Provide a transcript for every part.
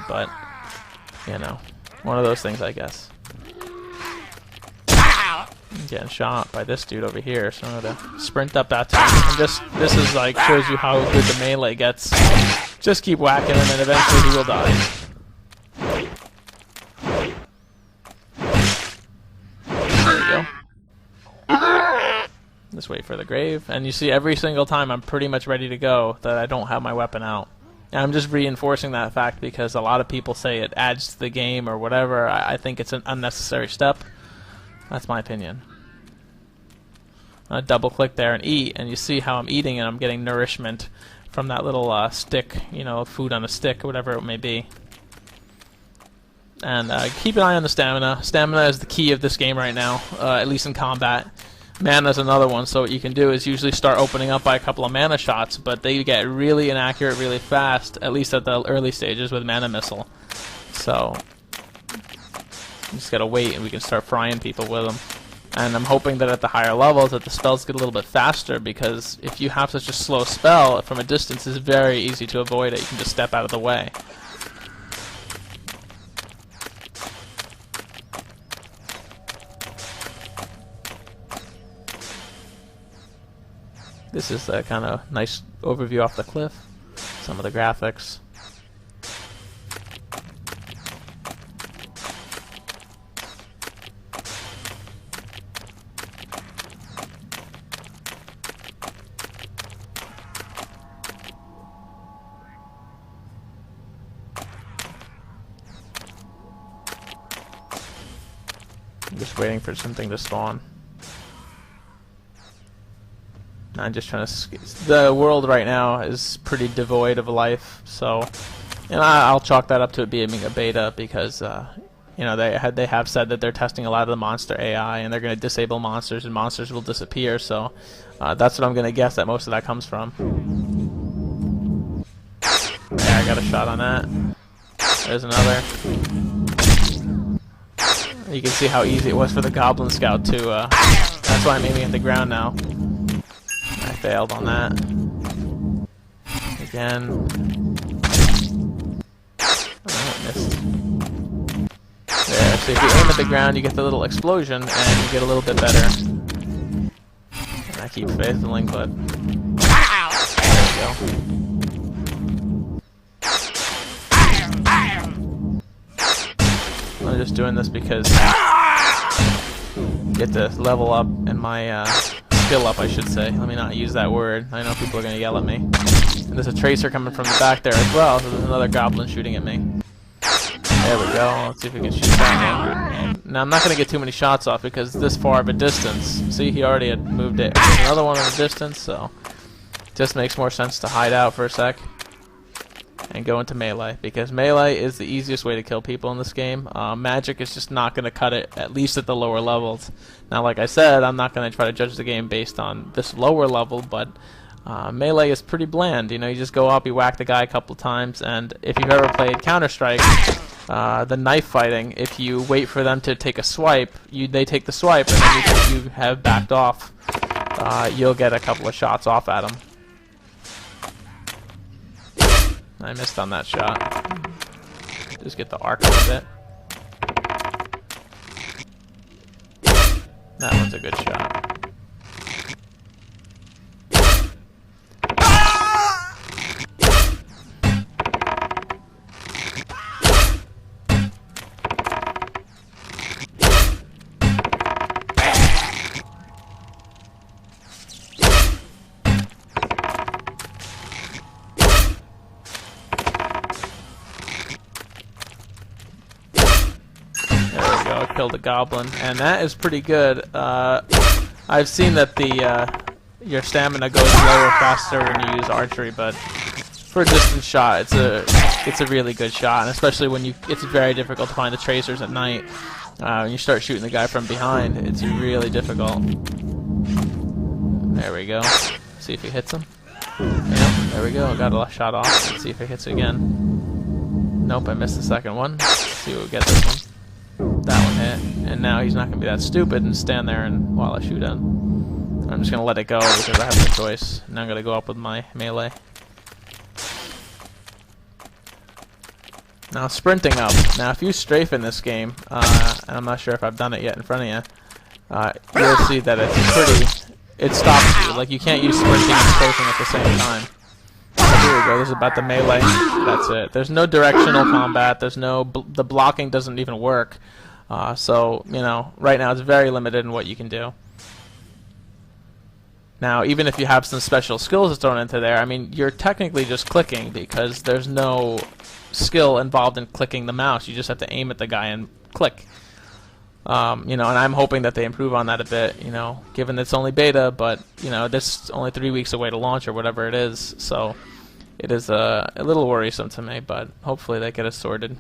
but, you know, one of those things, I guess. I'm getting shot by this dude over here, so I'm gonna sprint up that time. And this is like, shows you how good the melee gets. Just keep whacking him and eventually he will die. There we go. Just wait for the grave, and you see every single time I'm pretty much ready to go that I don't have my weapon out. And I'm just reinforcing that fact because a lot of people say it adds to the game or whatever. I think it's an unnecessary step. That's my opinion. I double click there and eat, and you see how I'm eating and I'm getting nourishment from that little stick, you know, food on a stick or whatever it may be. And keep an eye on the stamina. Stamina is the key of this game right now, at least in combat. Mana's another one, so what you can do is usually start opening up by a couple of mana shots, but they get really inaccurate really fast, at least at the early stages with Mana Missile. So, you just gotta wait and we can start frying people with them. And I'm hoping that at the higher levels that the spells get a little bit faster, because if you have such a slow spell from a distance, it's very easy to avoid it. You can just step out of the way. This is a kind of nice overview off the cliff. Some of the graphics. I'm just waiting for something to spawn. I'm just trying to... The world right now is pretty devoid of life, so... And I'll chalk that up to it being a beta because, you know, they have said that they're testing a lot of the monster AI and they're going to disable monsters and monsters will disappear, so that's what I'm going to guess that most of that comes from. Yeah, I got a shot on that. There's another. You can see how easy it was for the Goblin Scout to... that's why I'm aiming at the ground now. I failed on that. Again. Oh, missed. There, so if you aim at the ground, you get the little explosion, and you get a little bit better. And I keep failing, but... There we go. I'm just doing this because... get to level up in my... skill up, I should say. Let me not use that word. I know people are going to yell at me. And there's a tracer coming from the back there as well, so there's another goblin shooting at me. There we go. Let's see if we can shoot that one. Now, I'm not going to get too many shots off because it's this far of a distance. See, he already had moved it. There's another one in the distance, so it just makes more sense to hide out for a sec and go into melee, because melee is the easiest way to kill people in this game. Magic is just not going to cut it, at least at the lower levels. Now, like I said, I'm not going to try to judge the game based on this lower level, but melee is pretty bland. You know, you just go up, you whack the guy a couple times, and if you've ever played Counter-Strike, the knife fighting, if you wait for them to take a swipe, they take the swipe, and then you have backed off, you'll get a couple of shots off at them. I missed on that shot. Just get the arc a little bit. That one's a good shot. Killed a goblin, and that is pretty good. I've seen that your stamina goes lower faster when you use archery, but for a distance shot, it's a really good shot, and especially when it's very difficult to find the tracers at night. When you start shooting the guy from behind, it's really difficult. There we go. See if he hits him. Yeah, there we go. I got a shot off. Let's see if he hits again. Nope, I missed the second one. Let's see what we get this one. That one hit, and now he's not going to be that stupid and stand there and while I shoot him. I'm just going to let it go because I have no choice. Now I'm going to go up with my melee. Now sprinting up. Now if you strafe in this game, and I'm not sure if I've done it yet in front of you, you'll see that it's pretty, it stops you. Like you can't use sprinting and strafing at the same time. Oh, here we go, this is about the melee. That's it. There's no directional combat, there's no, the blocking doesn't even work. So, you know, right now it's very limited in what you can do. Now, even if you have some special skills thrown into there, I mean, you're technically just clicking because there's no skill involved in clicking the mouse. You just have to aim at the guy and click. You know, and I'm hoping that they improve on that a bit, you know, given it's only beta, but, you know, this is only 3 weeks away to launch or whatever it is, so it is a little worrisome to me, but hopefully they get it sorted.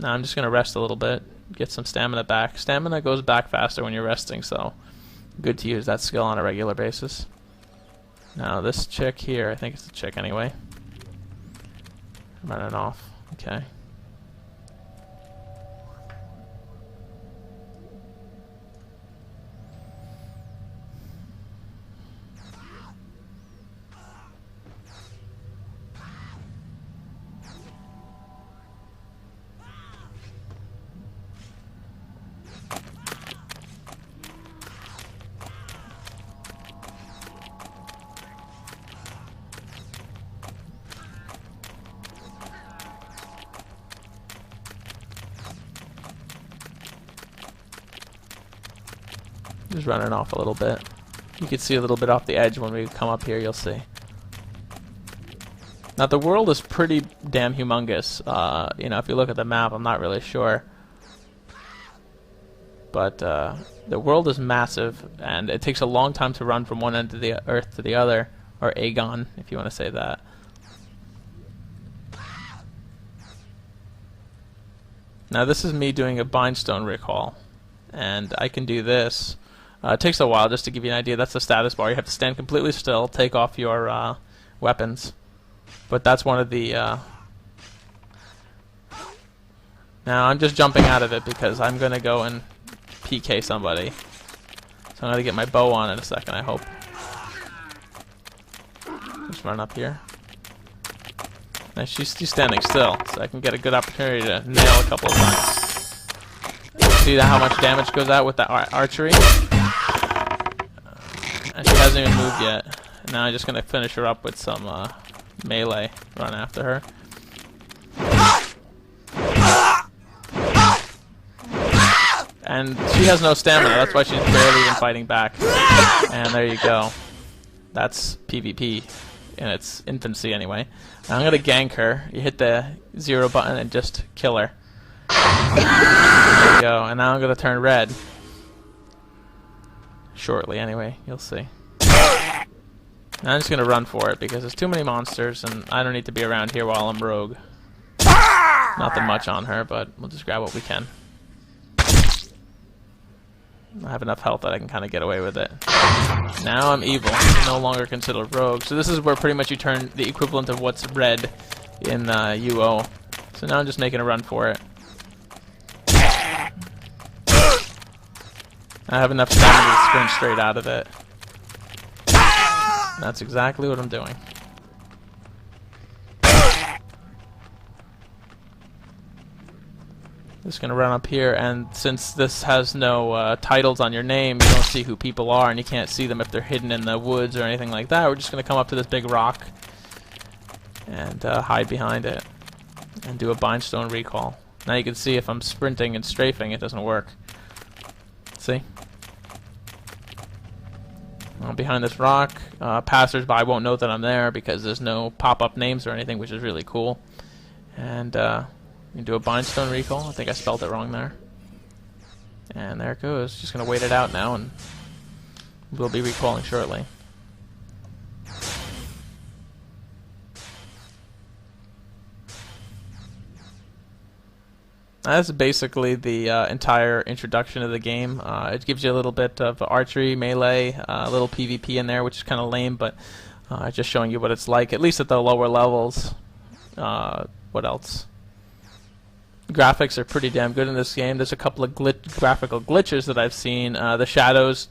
Now I'm just going to rest a little bit, get some stamina back. Stamina goes back faster when you're resting, so good to use that skill on a regular basis. Now this chick here, I think it's a chick anyway. I'm running off. Okay. Just running off a little bit. You can see a little bit off the edge when we come up here, you'll see. Now the world is pretty damn humongous. You know, if you look at the map, I'm not really sure. But the world is massive, and it takes a long time to run from one end of the Earth to the other, or Aegon, if you want to say that. Now this is me doing a bindstone recall, and I can do this. It takes a while just to give you an idea. That's the status bar. You have to stand completely still, take off your weapons. But that's one of the... Now I'm just jumping out of it because I'm going to go and PK somebody. So I'm going to get my bow on in a second, I hope. Just run up here. Now she's standing still, so I can get a good opportunity to nail a couple of times. See how much damage goes out with that archery? And she hasn't even moved yet. Now I'm just going to finish her up with some melee. Run after her. And she has no stamina, that's why she's barely even fighting back. And there you go. That's PvP in its infancy anyway. Now I'm going to gank her. You hit the 0 button and just kill her. There you go. And now I'm going to turn red. Shortly anyway, you'll see. Now I'm just going to run for it because there's too many monsters and I don't need to be around here while I'm rogue. Nothing much on her, but we'll just grab what we can. I have enough health that I can kind of get away with it. Now I'm evil. I'm no longer considered rogue. So this is where pretty much you turn the equivalent of what's red in UO. So now I'm just making a run for it. I have enough stamina to sprint straight out of it. That's exactly what I'm doing. Just gonna run up here, and since this has no titles on your name, you don't see who people are, and you can't see them if they're hidden in the woods or anything like that. We're just gonna come up to this big rock and hide behind it and do a bindstone recall. Now you can see if I'm sprinting and strafing, it doesn't work. See? I'm behind this rock. Passers-by won't know that I'm there because there's no pop-up names or anything, which is really cool. And you can do a bindstone recall. I think I spelled it wrong there. And there it goes. Just going to wait it out now, and we'll be recalling shortly. That's basically the entire introduction of the game. It gives you a little bit of archery, melee, a little PvP in there, which is kind of lame, but just showing you what it's like, at least at the lower levels. What else? graphics are pretty damn good in this game. There's a couple of graphical glitches that I've seen. The shadows